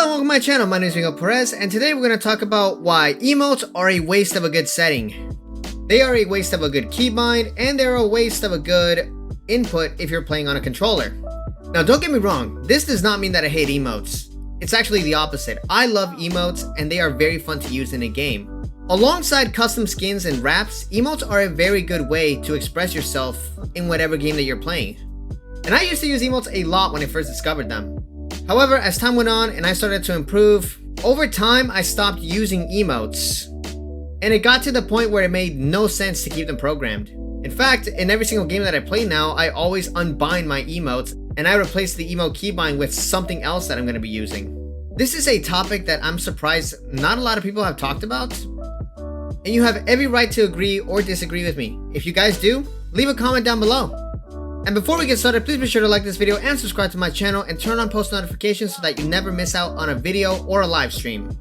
Hello and welcome to my channel. My name is Miguel Perez, and today we're going to talk about why emotes are a waste of a good setting. They are a waste of a good keybind, and they're a waste of a good input if you're playing on a controller. Now don't get me wrong, this does not mean that I hate emotes. It's actually the opposite. I love emotes and they are very fun to use in a game. Alongside custom skins and wraps, emotes are a very good way to express yourself in whatever game that you're playing. And I used to use emotes a lot when I first discovered them. However, as time went on and I started to improve, over time I stopped using emotes. And it got to the point where it made no sense to keep them programmed. In fact, in every single game that I play now, I always unbind my emotes and I replace the emote keybind with something else that I'm going to be using. This is a topic that I'm surprised not a lot of people have talked about. And you have every right to agree or disagree with me. If you guys do, leave a comment down below. And before we get started, please be sure to like this video and subscribe to my channel and turn on post notifications so that you never miss out on a video or a live stream.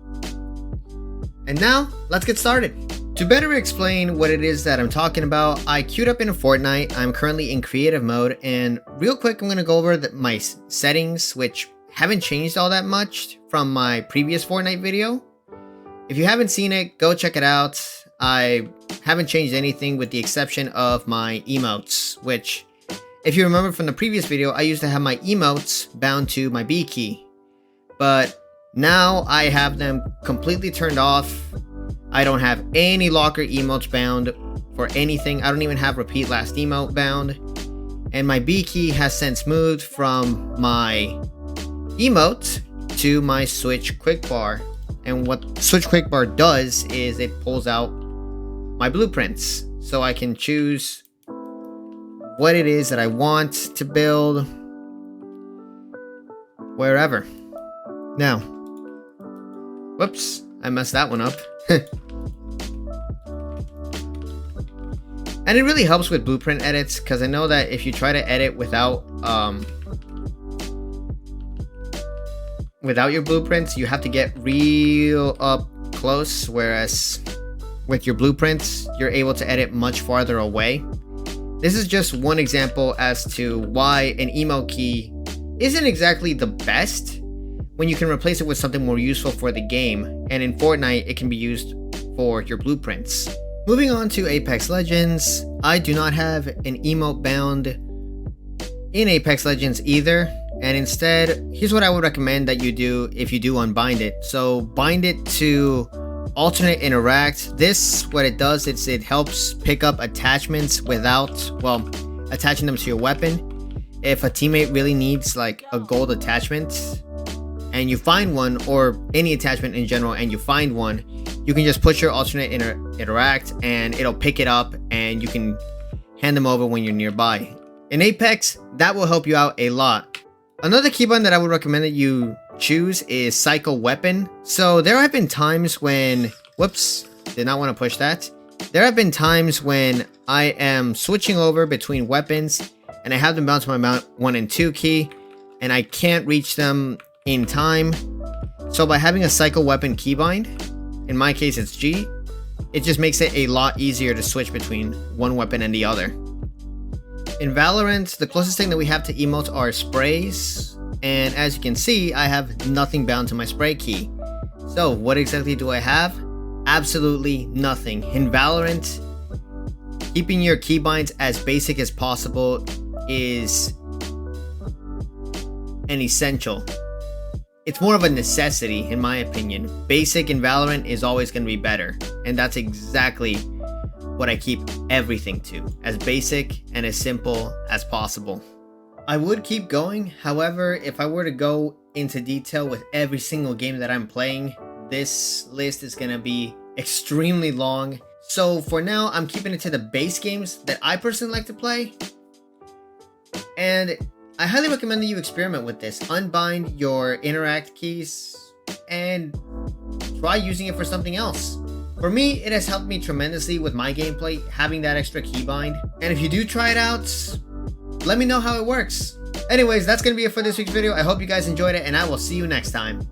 And now, let's get started. To better explain what it is that I'm talking about, I queued up in a Fortnite. I'm currently in creative mode, and real quick I'm going to go over my settings, which haven't changed all that much from my previous Fortnite video. If you haven't seen it, go check it out. I haven't changed anything with the exception of my emotes, which, if you remember from the previous video, I used to have my emotes bound to my B key, but now I have them completely turned off. I don't have any locker emotes bound for anything. I don't even have repeat last emote bound, and my B key has since moved from my emote to my switch quick bar. And what switch quick bar does is it pulls out my blueprints, so I can choose what it is that I want to build wherever. Now, whoops, I messed that one up. And it really helps with blueprint edits, because I know that if you try to edit without your blueprints, you have to get real up close, whereas with your blueprints, you're able to edit much farther away. This is just one example as to why an emote key isn't exactly the best when you can replace it with something more useful for the game, and in Fortnite it can be used for your blueprints. Moving on to Apex Legends, I do not have an emote bound in Apex Legends either, and instead, here's what I would recommend that you do if you do unbind it. So bind it to alternate interact. This, what it does is it helps pick up attachments without, well, attaching them to your weapon. If a teammate really needs like a gold attachment and you find one, or any attachment in general and you find one, you can just push your alternate interact and it'll pick it up and you can hand them over when you're nearby. In Apex, that will help you out a lot. Another keybind that I would recommend that you choose is cycle weapon. So there have been times when, whoops, did not want to push that. There have been times when I am switching over between weapons and I have them bound to my mount 1 and 2 key and I can't reach them in time. So by having a cycle weapon keybind, in my case it's G, it just makes it a lot easier to switch between one weapon and the other. In Valorant, the closest thing that we have to emotes are sprays, and as you can see, I have nothing bound to my spray key. So what exactly do I have? Absolutely nothing. In Valorant, keeping your keybinds as basic as possible is an essential. It's more of a necessity in my opinion. Basic in Valorant is always going to be better, and that's exactly what I keep everything to, as basic and as simple as possible. I would keep going, however, if I were to go into detail with every single game that I'm playing, this list is gonna be extremely long. So for now, I'm keeping it to the base games that I personally like to play. And I highly recommend that you experiment with this. Unbind your interact keys and try using it for something else. For me, it has helped me tremendously with my gameplay, having that extra keybind. And if you do try it out, let me know how it works. Anyways, that's going to be it for this week's video. I hope you guys enjoyed it, and I will see you next time.